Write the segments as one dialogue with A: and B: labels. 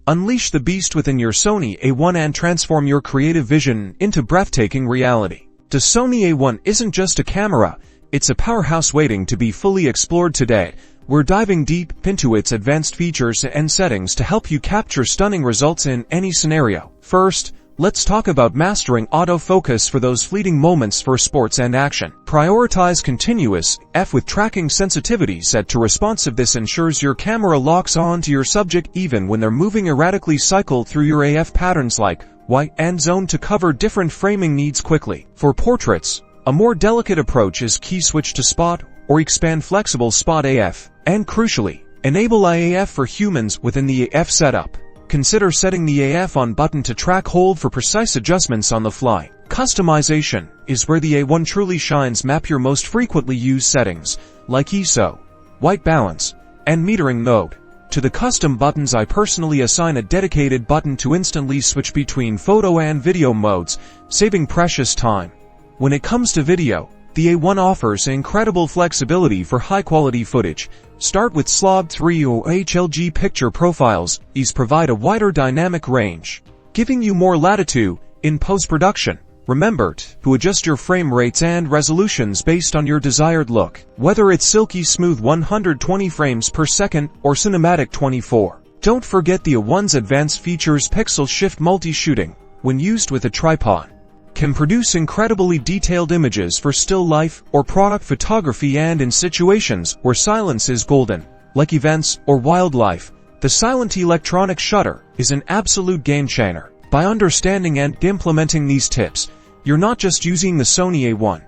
A: Unleash the beast within your Sony A1 and transform your creative vision into breathtaking reality. The Sony A1 isn't just a camera, it's a powerhouse waiting to be fully explored today. We're diving deep into its advanced features and settings to help you capture stunning results in any scenario. First, let's talk about mastering autofocus for those fleeting moments for sports and action. Prioritize continuous F with tracking sensitivity set to responsive. This ensures your camera locks onto your subject even when they're moving erratically. Cycle through your AF patterns like Y and zone to cover different framing needs quickly. For portraits, a more delicate approach is key. Switch to spot or expand flexible spot AF. And crucially, enable IAF for humans within the AF setup. Consider setting the AF on button to track hold for precise adjustments on the fly. Customization is where the A1 truly shines. Map your most frequently used settings, like ISO, white balance, and metering mode, to the custom buttons. I personally assign a dedicated button to instantly switch between photo and video modes, saving precious time. When it comes to video, the A1 offers incredible flexibility for high-quality footage. Start with SLOG 3 or HLG picture profiles. These provide a wider dynamic range, giving you more latitude in post-production. Remember to adjust your frame rates and resolutions based on your desired look, whether it's silky smooth 120 frames per second or cinematic 24. Don't forget the A1's advanced features. Pixel shift multi-shooting, when used with a tripod, can produce incredibly detailed images for still life or product photography, and in situations where silence is golden, like events or wildlife, the silent electronic shutter is an absolute game changer. By understanding and implementing these tips, you're not just using the Sony A1,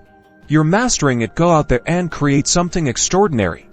A: you're mastering it. Go out there and create something extraordinary.